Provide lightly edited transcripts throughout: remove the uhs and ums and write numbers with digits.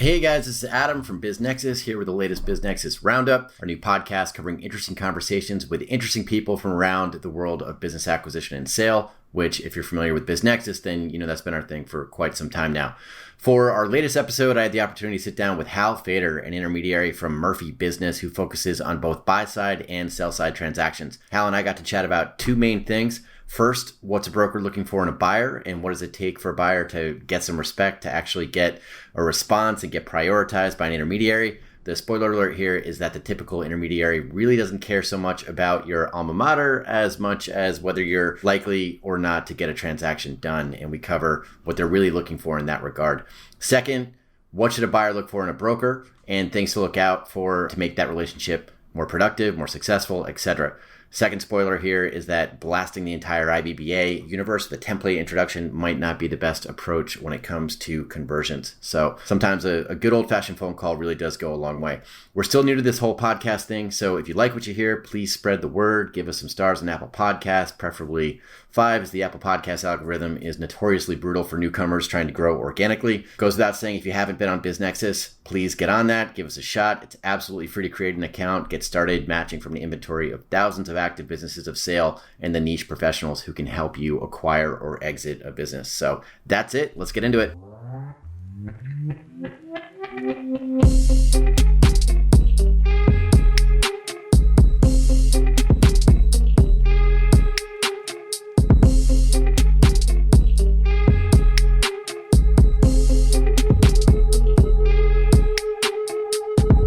Hey guys, this is Adam from BizNexus here with the latest BizNexus Roundup, our new podcast covering interesting conversations with interesting people from around the world of business acquisition and sale, which if you're familiar with BizNexus, then you know that's been our thing for quite some time now. For our latest episode, I had the opportunity to sit down with Hal Fader, an intermediary from Murphy Business who focuses on both buy-side and sell-side transactions. Hal and I got to chat about two main things. First, what's a broker looking for in a buyer, and what does it take for a buyer to get some respect, to actually get a response and get prioritized by an intermediary? The spoiler alert here is that the typical intermediary really doesn't care so much about your alma mater as much as whether you're likely or not to get a transaction done, and we cover what they're really looking for in that regard. Second, what should a buyer look for in a broker, and things to look out for to make that relationship more productive, more successful, etc. Second spoiler here is that blasting the entire IBBA universe with a template introduction might not be the best approach when it comes to conversions. So sometimes a good old-fashioned phone call really does go a long way. We're still new to this whole podcast thing, so if you like what you hear, please spread the word. Give us some stars on Apple Podcasts, preferably 5, as the Apple Podcast algorithm is notoriously brutal for newcomers trying to grow organically. Goes without saying, if you haven't been on BizNexus, please get on that. Give us a shot. It's absolutely free to create an account. Get started matching from the inventory of thousands of active businesses of sale and the niche professionals who can help you acquire or exit a business. So that's it. Let's get into it.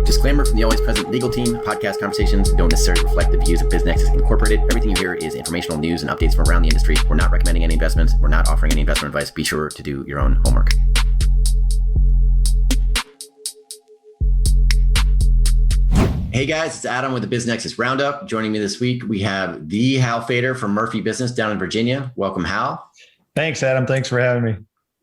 Disclaimer from the always present legal team: podcast conversations don't necessarily reflect the views of BizNexus Incorporated. Everything you hear is informational news and updates from around the industry. We're not recommending any investments. We're not offering any investment advice. Be sure to do your own homework. Hey guys, it's Adam with the BizNexus Roundup. Joining me this week, we have the Hal Fader from Murphy Business down in Virginia. Welcome, Hal. Thanks, Adam. Thanks for having me.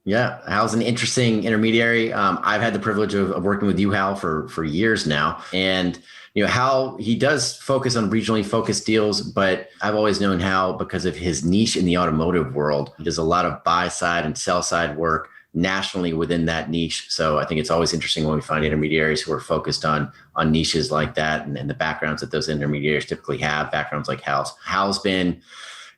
Yeah, Hal's an interesting intermediary. I've had the privilege of working with you, Hal, for years now. And you know, Hal, he does focus on regionally focused deals, but I've always known Hal because of his niche in the automotive world. He does a lot of buy side and sell side work nationally within that niche. So I think it's always interesting when we find intermediaries who are focused on niches like that and the backgrounds that those intermediaries typically have, backgrounds like Hal's. Hal's been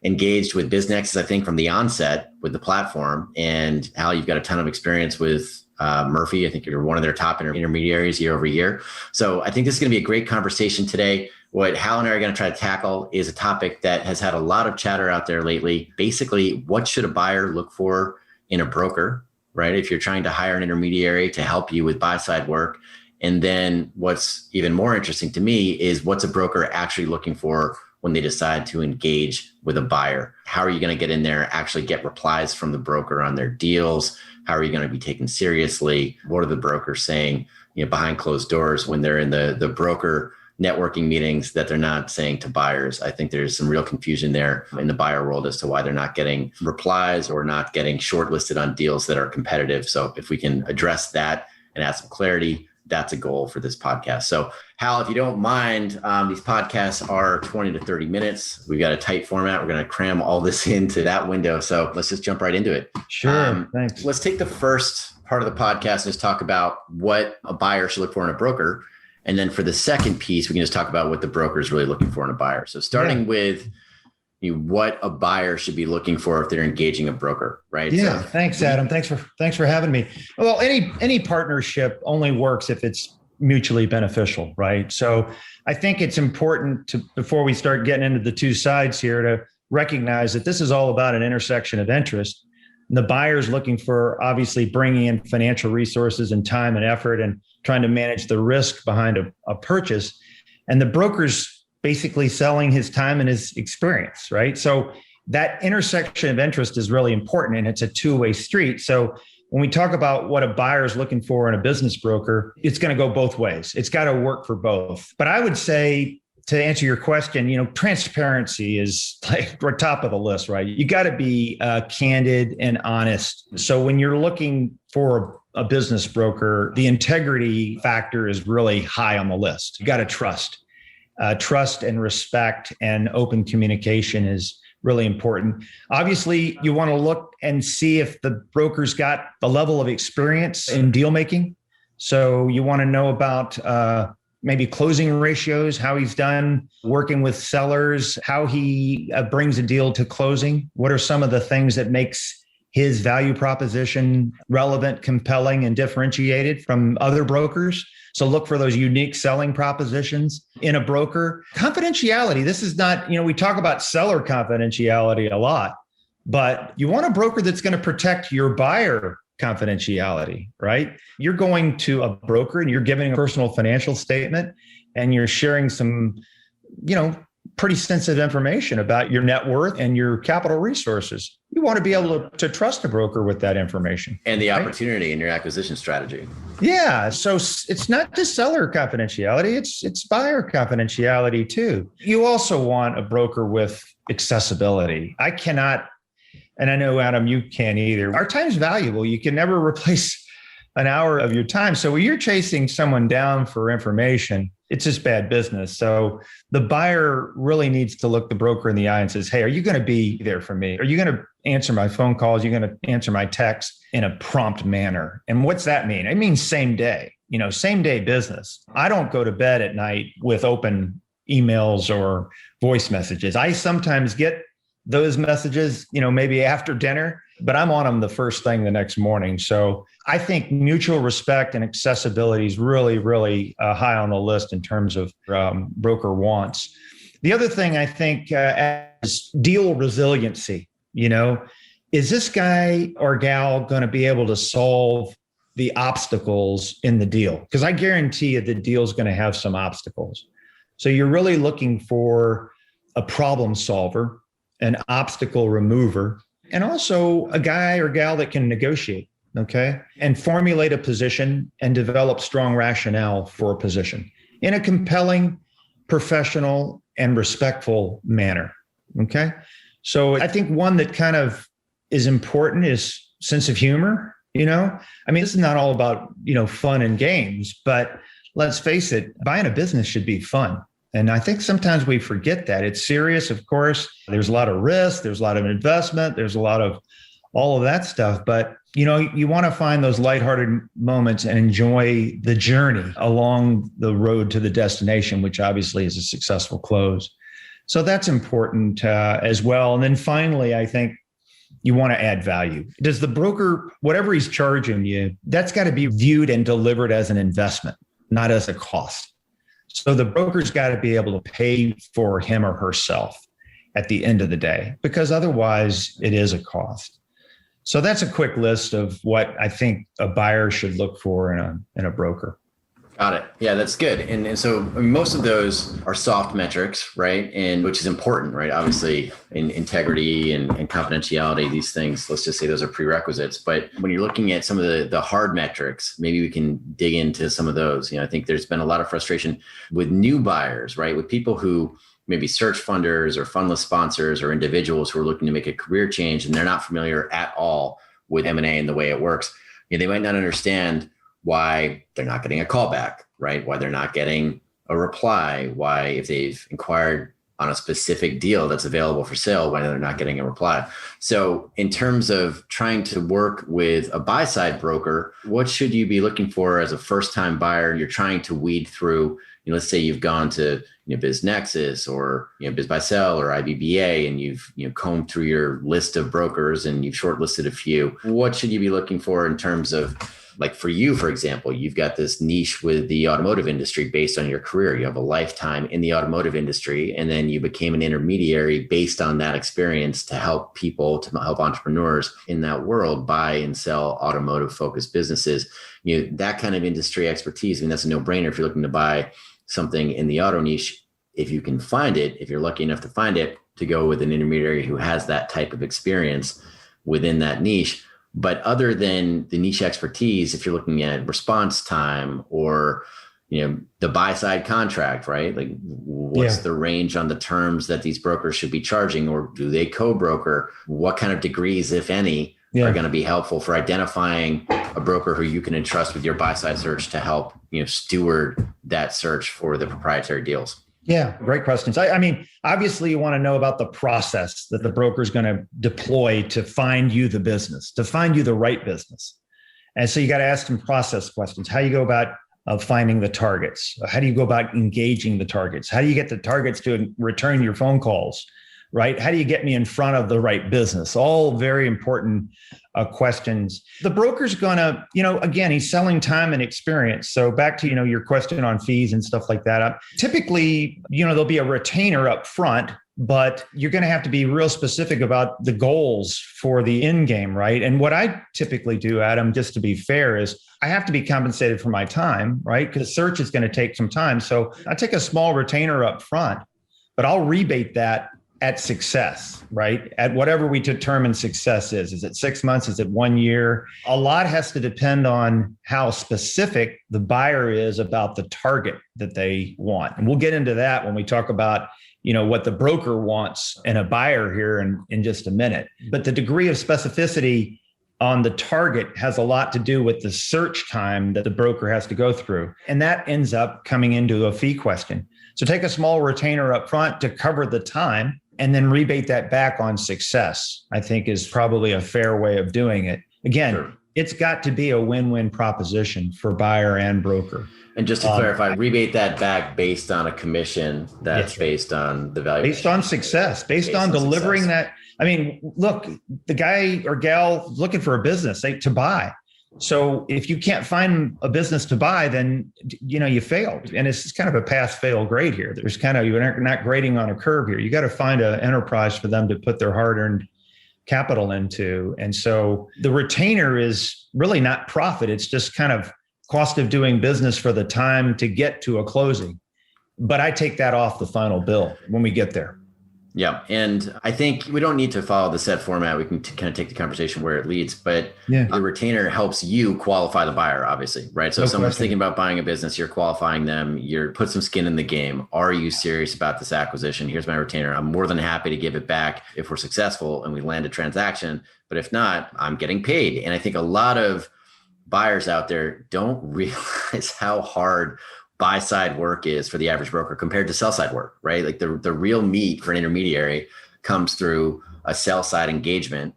engaged with BizNexus, I think, from the onset with the platform. And Hal, you've got a ton of experience with Murphy. I think you're one of their top intermediaries year over year. So I think this is going to be a great conversation today. What Hal and I are going to try to tackle is a topic that has had a lot of chatter out there lately. Basically, what should a buyer look for in a broker, right? If you're trying to hire an intermediary to help you with buy-side work. And then what's even more interesting to me is what's a broker actually looking for when they decide to engage with a buyer? How are you going to get in there, actually get replies from the broker on their deals? How are you going to be taken seriously? What are the brokers saying, you know, behind closed doors when they're in the broker networking meetings that they're not saying to buyers? I think there's some real confusion there in the buyer world as to why they're not getting replies or not getting shortlisted on deals that are competitive. So if we can address that and add some clarity, that's a goal for this podcast. So Hal, if you don't mind, these podcasts are 20 to 30 minutes. We've got a tight format. We're going to cram all this into that window. So let's just jump right into it. Sure. Thanks. Let's take the first part of the podcast and just talk about what a buyer should look for in a broker. And then for the second piece, we can just talk about what the broker is really looking for in a buyer. So starting with what a buyer should be looking for if they're engaging a broker, right? Yeah. So, thanks, Adam. Thanks for having me. Well, any partnership only works if it's mutually beneficial, right? So I think it's important to, before we start getting into the two sides here, to recognize that this is all about an intersection of interest. And the buyer's looking for obviously bringing in financial resources and time and effort and trying to manage the risk behind a purchase. And the broker's basically selling his time and his experience, right? So that intersection of interest is really important, and it's a two-way street. So when we talk about what a buyer is looking for in a business broker, it's going to go both ways. It's got to work for both. But I would say, to answer your question, you know, transparency is like we're top of the list, right? You got to be candid and honest. So when you're looking for a business broker, the integrity factor is really high on the list. You got to trust. Trust and respect and open communication is really important. Obviously, you want to look and see if the broker's got the level of experience in deal making. So you want to know about maybe closing ratios, how he's done working with sellers, how he brings a deal to closing. What are some of the things that makes his value proposition relevant, compelling, and differentiated from other brokers? So look for those unique selling propositions in a broker. Confidentiality. This is not, we talk about seller confidentiality a lot, but you want a broker that's going to protect your buyer confidentiality, right? You're going to a broker and you're giving a personal financial statement and you're sharing some, pretty sensitive information about your net worth and your capital resources. You want to be able to trust a broker with that information. And the opportunity in your acquisition strategy. Yeah. So it's not just seller confidentiality, it's buyer confidentiality too. You also want a broker with accessibility. I cannot, and I know, Adam, you can't either. Our time's valuable. You can never replace an hour of your time. So when you're chasing someone down for information, it's just bad business. So the buyer really needs to look the broker in the eye and says, hey, are you going to be there for me? Are you going to answer my phone calls? Are you going to answer my texts in a prompt manner? And what's that mean? It means same day, same day business. I don't go to bed at night with open emails or voice messages. I sometimes get those messages, maybe after dinner, but I'm on them the first thing the next morning. So I think mutual respect and accessibility is really, really high on the list in terms of broker wants. The other thing I think is deal resiliency. Is this guy or gal going to be able to solve the obstacles in the deal? Because I guarantee you the deal is going to have some obstacles. So you're really looking for a problem solver, an obstacle remover, and also a guy or gal that can negotiate, okay, and formulate a position and develop strong rationale for a position in a compelling, professional, and respectful manner, okay? So I think one that kind of is important is sense of humor, this is not all about, fun and games, but let's face it, buying a business should be fun. And I think sometimes we forget that. It's serious, of course. There's a lot of risk. There's a lot of investment. There's a lot of all of that stuff. But, you want to find those lighthearted moments and enjoy the journey along the road to the destination, which obviously is a successful close. So that's important as well. And then finally, I think you want to add value. Does the broker, whatever he's charging you, that's got to be viewed and delivered as an investment, not as a cost. So the broker's got to be able to pay for him or herself at the end of the day, because otherwise it is a cost. So that's a quick list of what I think a buyer should look for in a broker. Got it. Yeah, that's good. And so most of those are soft metrics, right? And which is important, right? Obviously, in integrity and confidentiality, these things, let's just say those are prerequisites. But when you're looking at some of the hard metrics, maybe we can dig into some of those. I think there's been a lot of frustration with new buyers, right? With people who maybe search funders or fundless sponsors or individuals who are looking to make a career change and they're not familiar at all with M&A and the way it works. They might not understand why they're not getting a call back, right? Why they're not getting a reply, why if they've inquired on a specific deal that's available for sale, why they're not getting a reply. So in terms of trying to work with a buy-side broker, what should you be looking for as a first-time buyer? You're trying to weed through, let's say you've gone to BizNexus or BizBuySell or IBBA, and you've combed through your list of brokers and you've shortlisted a few. What should you be looking for in terms of, like for you, for example, you've got this niche with the automotive industry based on your career. You have a lifetime in the automotive industry, and then you became an intermediary based on that experience to help people, to help entrepreneurs in that world buy and sell automotive focused businesses. That kind of industry expertise, that's a no-brainer if you're looking to buy something in the auto niche. If you can find it, if you're lucky enough to find it, to go with an intermediary who has that type of experience within that niche. But other than the niche expertise, if you're looking at response time or, the buy side contract, right? Like what's the range on the terms that these brokers should be charging, or do they co-broker? What kind of degrees, if any, are going to be helpful for identifying a broker who you can entrust with your buy side search to help, steward that search for the proprietary deals? Yeah, great questions. Obviously you want to know about the process that the broker is going to deploy to find you the business, to find you the right business. And so you got to ask some process questions. How you go about finding the targets? How do you go about engaging the targets? How do you get the targets to return your phone calls? Right? How do you get me in front of the right business? All very important questions. The broker's going to, again, he's selling time and experience. So back to, your question on fees and stuff like that. Typically, there'll be a retainer up front, but you're going to have to be real specific about the goals for the end game, right? And what I typically do, Adam, just to be fair, is I have to be compensated for my time, right? Because search is going to take some time. So I take a small retainer up front, but I'll rebate that at success, right? At whatever we determine success is. Is it 6 months? Is it 1 year? A lot has to depend on how specific the buyer is about the target that they want. And we'll get into that when we talk about, what the broker wants and a buyer here in just a minute. But the degree of specificity on the target has a lot to do with the search time that the broker has to go through. And that ends up coming into a fee question. So take a small retainer up front to cover the time, and then rebate that back on success, I think is probably a fair way of doing it. Again, sure. It's got to be a win-win proposition for buyer and broker. And just to clarify, rebate that back based on a commission that's based on the value. Based on success, based on delivering that. I mean, look, the guy or gal looking for a business to buy. So if you can't find a business to buy, then, you failed. And it's kind of a pass-fail grade here. You're not grading on a curve here. You got to find an enterprise for them to put their hard-earned capital into. And so the retainer is really not profit. It's just kind of cost of doing business for the time to get to a closing. But I take that off the final bill when we get there. Yeah. And I think we don't need to follow the set format. We can kind of take the conversation where it leads, but the retainer helps you qualify the buyer, obviously, right? So if someone's thinking about buying a business, you're qualifying them, you're put some skin in the game. Are you serious about this acquisition? Here's my retainer. I'm more than happy to give it back if we're successful and we land a transaction. But if not, I'm getting paid. And I think a lot of buyers out there don't realize how hard buy-side work is for the average broker compared to sell-side work, right? Like the real meat for an intermediary comes through a sell-side engagement.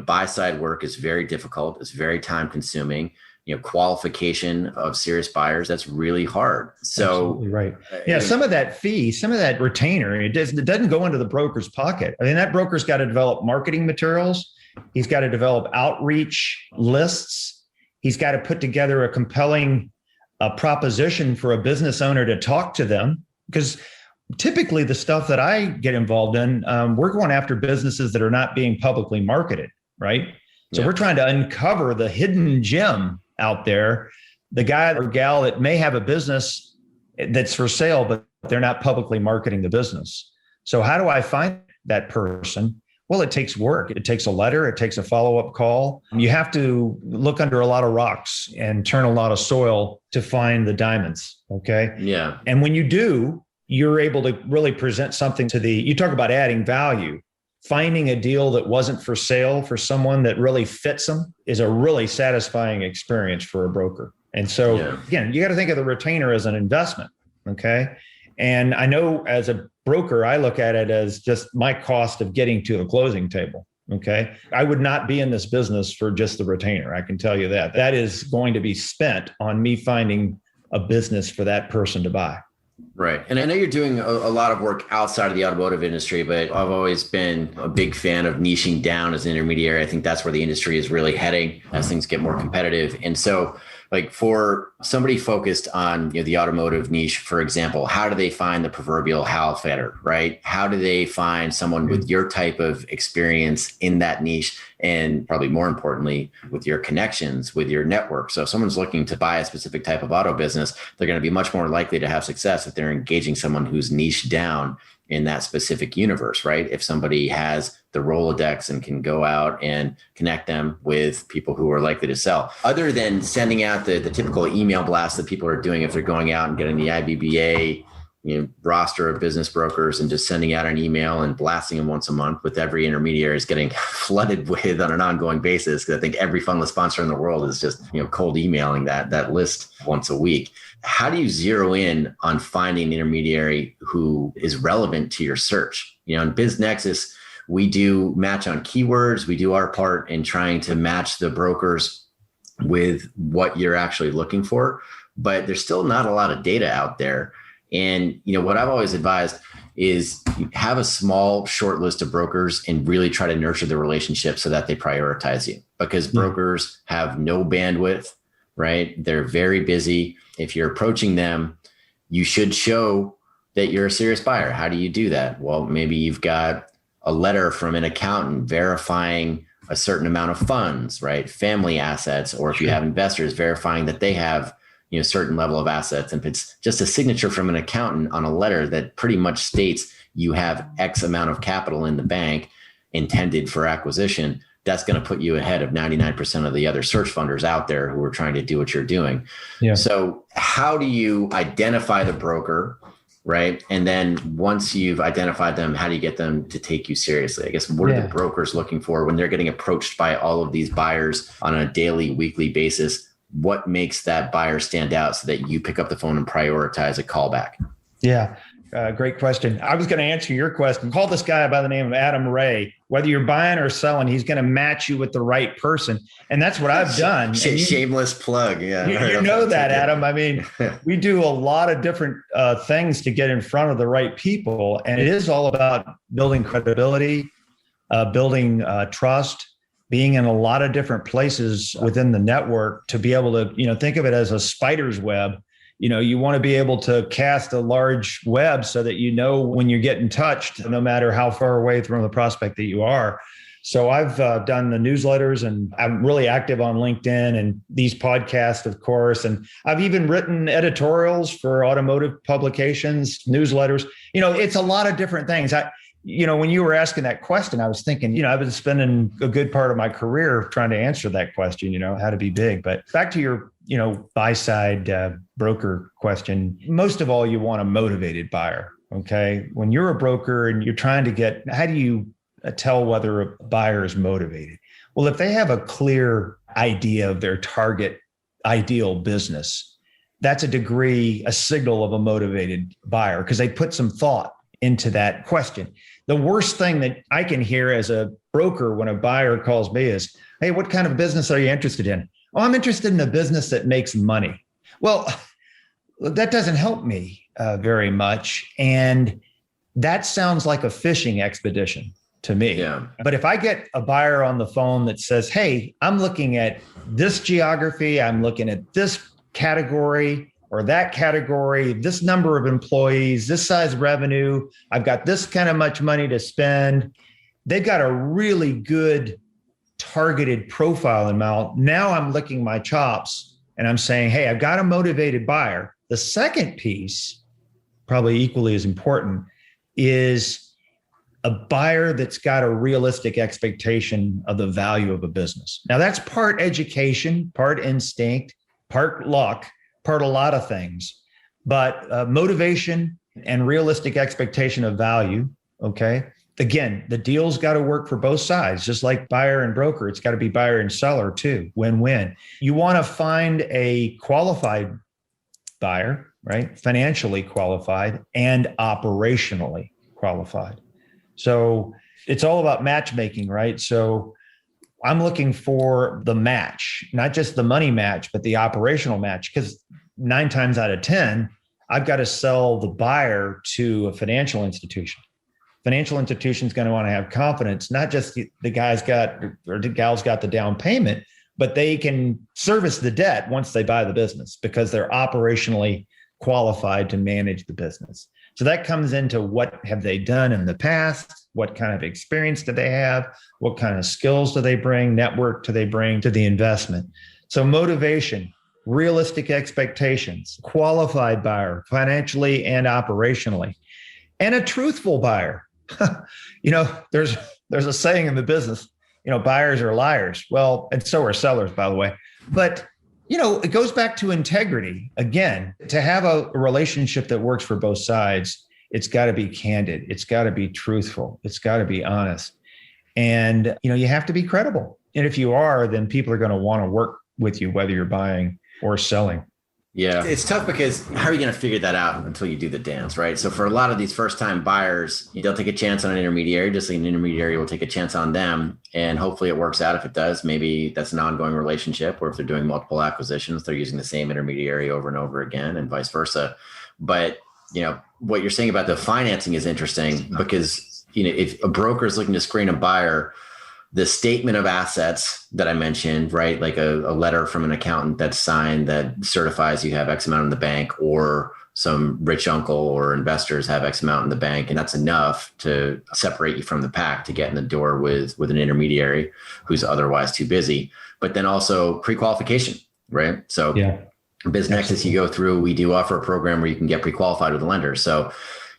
Buy-side work is very difficult. It's very time-consuming. Qualification of serious buyers, that's really hard. So, absolutely right. Yeah, some of that fee, some of that retainer, it doesn't go into the broker's pocket. I mean, that broker's got to develop marketing materials. He's got to develop outreach lists. He's got to put together a compelling proposition for a business owner to talk to them, because typically the stuff that I get involved in, we're going after businesses that are not being publicly marketed, right? So we're trying to uncover the hidden gem out there, the guy or gal that may have a business that's for sale, but they're not publicly marketing the business. So how do I find that person? Well, it takes work. It takes a letter. It takes a follow-up call. You have to look under a lot of rocks and turn a lot of soil to find the diamonds. Okay. Yeah. And when you do, you're able to really present something you talk about adding value. Finding a deal that wasn't for sale for someone that really fits them is a really satisfying experience for a broker. And so again, you got to think of the retainer as an investment. Okay. And I know as a broker, I look at it as just my cost of getting to the closing table. Okay. I would not be in this business for just the retainer. I can tell you that. That is going to be spent on me finding a business for that person to buy. Right. And I know you're doing a lot of work outside of the automotive industry, but I've always been a big fan of niching down as an intermediary. I think that's where the industry is really heading as things get more competitive. And so like for somebody focused on the automotive niche, for example, how do they find the proverbial Hal Fedder, right? How do they find someone with your type of experience in that niche? And probably more importantly, with your connections, with your network. So if someone's looking to buy a specific type of auto business, they're going to be much more likely to have success if they're engaging someone who's niched down in that specific universe, right? If somebody has the Rolodex and can go out and connect them with people who are likely to sell. Other than sending out the typical email blast that people are doing if they're going out and getting the IBBA roster of business brokers and just sending out an email and blasting them once a month, with every intermediary is getting flooded with on an ongoing basis. Because I think every fundless sponsor in the world is just cold emailing that list once a week. How do you zero in on finding an intermediary who is relevant to your search? In BizNexus, we do match on keywords. We do our part in trying to match the brokers with what you're actually looking for, but there's still not a lot of data out there. And, what I've always advised is have a small short list of brokers and really try to nurture the relationship so that they prioritize you, because brokers have no bandwidth, right? They're very busy. If you're approaching them, you should show that you're a serious buyer. How do you do that? Well, maybe you've got a letter from an accountant verifying a certain amount of funds, right? Family assets, or if you have investors, verifying that they have, certain level of assets. And if it's just a signature from an accountant on a letter that pretty much states you have X amount of capital in the bank intended for acquisition, that's going to put you ahead of 99% of the other search funders out there who are trying to do what you're doing. Yeah. So how do you identify the broker, right? And then once you've identified them, how do you get them to take you seriously? I guess, what are the brokers looking for when they're getting approached by all of these buyers on a daily, weekly basis? What makes that buyer stand out so that you pick up the phone and prioritize a callback? Yeah. Great question. I was going to answer your question. Call this guy by the name of Adam Ray. Whether you're buying or selling, he's going to match you with the right person. And that's what I've done. Shameless plug. Yeah. You know that, Adam. I mean, we do a lot of different things to get in front of the right people. And it is all about building credibility, building trust, being in a lot of different places within the network to be able to, think of it as a spider's web. You want to be able to cast a large web so that when you're getting touched, no matter how far away from the prospect that you are. So I've done the newsletters, and I'm really active on LinkedIn and these podcasts, of course. And I've even written editorials for automotive publications, newsletters. It's a lot of different things. When you were asking that question, I was thinking, I've been spending a good part of my career trying to answer that question, how to be big. But back to your, buy side broker question, most of all, you want a motivated buyer. Okay. When you're a broker and you're trying to how do you tell whether a buyer is motivated? Well, if they have a clear idea of their target ideal business, that's a signal of a motivated buyer, because they put some thought into that question. The worst thing that I can hear as a broker when a buyer calls me is, hey, what kind of business are you interested in? Oh, I'm interested in a business that makes money. Well, that doesn't help me very much. And that sounds like a fishing expedition to me. Yeah. But if I get a buyer on the phone that says, hey, I'm looking at this geography, I'm looking at this category or that category, this number of employees, this size revenue, I've got this kind of much money to spend. They've got a really good targeted profile amount. Now I'm licking my chops and I'm saying, hey, I've got a motivated buyer. The second piece, probably equally as important, is a buyer that's got a realistic expectation of the value of a business. Now that's part education, part instinct, part luck, part a lot of things, but motivation and realistic expectation of value. Okay. Again, the deal's got to work for both sides, just like buyer and broker. It's got to be buyer and seller too. Win-win. You want to find a qualified buyer, right? Financially qualified and operationally qualified. So it's all about matchmaking, right? So I'm looking for the match, not just the money match, but the operational match, because 9 times out of 10, I've got to sell the buyer to a financial institution. Financial institution's going to want to have confidence, not just the guy's got or the gal's got the down payment, but they can service the debt once they buy the business because they're operationally qualified to manage the business. So that comes into what have they done in the past? What kind of experience do they have? What kind of skills do they bring? Network do they bring to the investment? So motivation, realistic expectations, qualified buyer, financially and operationally, and a truthful buyer. There's a saying in the business, buyers are liars. Well, and so are sellers, by the way. But it goes back to integrity. Again, to have a relationship that works for both sides, it's got to be candid. It's got to be truthful. It's got to be honest. And, you have to be credible. And if you are, then people are going to want to work with you, whether you're buying or selling. Yeah, it's tough because how are you going to figure that out until you do the dance, right? So for a lot of these first-time buyers, they'll take a chance on an intermediary, just like an intermediary will take a chance on them, and hopefully it works out. If it does, maybe that's an ongoing relationship, or if they're doing multiple acquisitions, they're using the same intermediary over and over again, and vice versa. But what you're saying about the financing is interesting because if a broker is looking to screen a buyer, the statement of assets that I mentioned, right? Like a letter from an accountant that's signed that certifies you have X amount in the bank, or some rich uncle or investors have X amount in the bank. And that's enough to separate you from the pack to get in the door with an intermediary who's otherwise too busy. But then also pre-qualification, right? So BizNexus, you go through, we do offer a program where you can get pre-qualified with a lender. So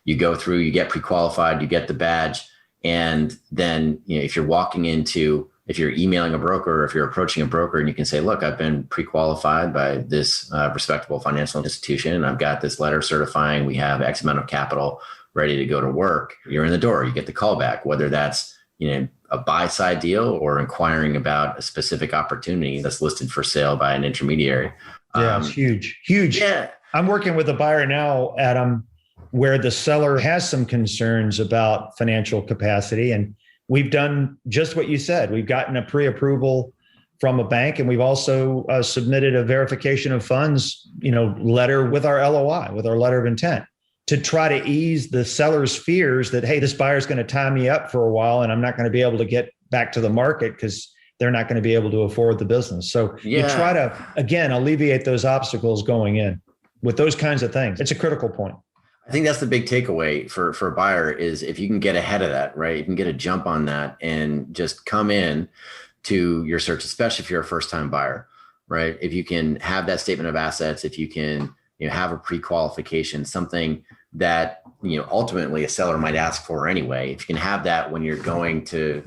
you go through, you get pre-qualified, you get the badge. And then, if you're emailing a broker, or if you're approaching a broker and you can say, look, I've been pre-qualified by this respectable financial institution, and I've got this letter certifying we have X amount of capital ready to go to work. You're in the door, you get the call back, whether that's, a buy side deal or inquiring about a specific opportunity that's listed for sale by an intermediary. It's huge. Yeah. I'm working with a buyer now, Adam, where the seller has some concerns about financial capacity. And we've done just what you said. We've gotten a pre-approval from a bank, and we've also submitted a verification of funds, letter with our LOI, with our letter of intent, to try to ease the seller's fears that, hey, this buyer's going to tie me up for a while and I'm not going to be able to get back to the market because they're not going to be able to afford the business. So you try to, again, alleviate those obstacles going in with those kinds of things. It's a critical point. I think that's the big takeaway for a buyer is if you can get ahead of that, right? You can get a jump on that and just come in to your search, especially if you're a first-time buyer, right? If you can have that statement of assets, if you can have a pre-qualification, something that ultimately a seller might ask for anyway. If you can have that when you're going to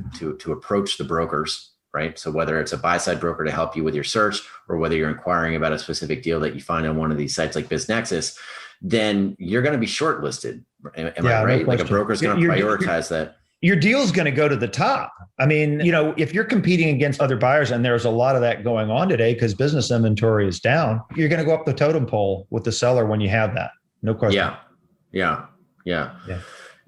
approach the brokers, right? So whether it's a buy-side broker to help you with your search, or whether you're inquiring about a specific deal that you find on one of these sites like BizNexus, then you're going to be shortlisted. Am I right? Like a broker's going to prioritize that. Your deal's going to go to the top. I mean, if you're competing against other buyers, and there's a lot of that going on today because business inventory is down, you're going to go up the totem pole with the seller when you have that. No question. Yeah.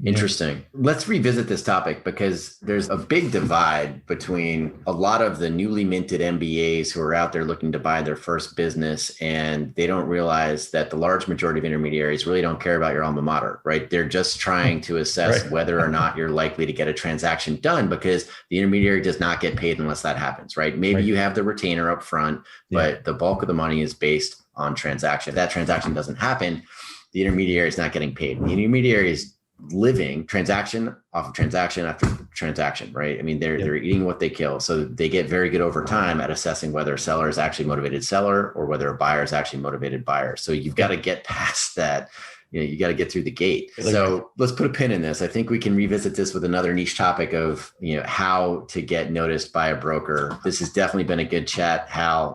Interesting. Let's revisit this topic because there's a big divide between a lot of the newly minted MBAs who are out there looking to buy their first business, and they don't realize that the large majority of intermediaries really don't care about your alma mater, right? They're just trying to assess whether or not you're likely to get a transaction done, because the intermediary does not get paid unless that happens, right? Maybe you have the retainer up front, but the bulk of the money is based on transaction. If that transaction doesn't happen, the intermediary is not getting paid. The intermediary is living transaction off of transaction after transaction, right? I mean, they're eating what they kill. So they get very good over time at assessing whether a seller is actually motivated seller or whether a buyer is actually motivated buyer. So you've got to get past that. You got to get through the gate. So let's put a pin in this. I think we can revisit this with another niche topic of, how to get noticed by a broker. This has definitely been a good chat, Hal.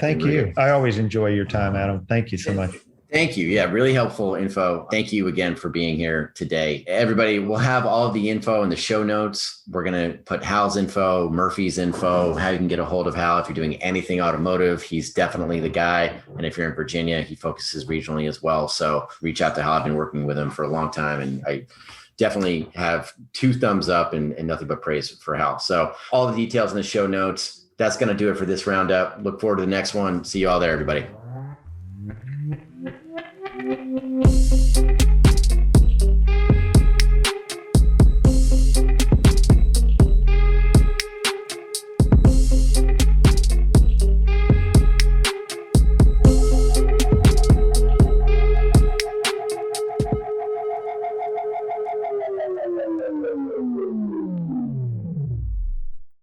Thank you. I always enjoy your time, Adam. Thank you so much. Thank you. Yeah, really helpful info. Thank you again for being here today. Everybody, we'll have all of the info in the show notes. We're going to put Hal's info, Murphy's info, how you can get a hold of Hal if you're doing anything automotive. He's definitely the guy. And if you're in Virginia, he focuses regionally as well. So reach out to Hal. I've been working with him for a long time, and I definitely have 2 thumbs up and nothing but praise for Hal. So all the details in the show notes. That's going to do it for this roundup. Look forward to the next one. See you all there, everybody.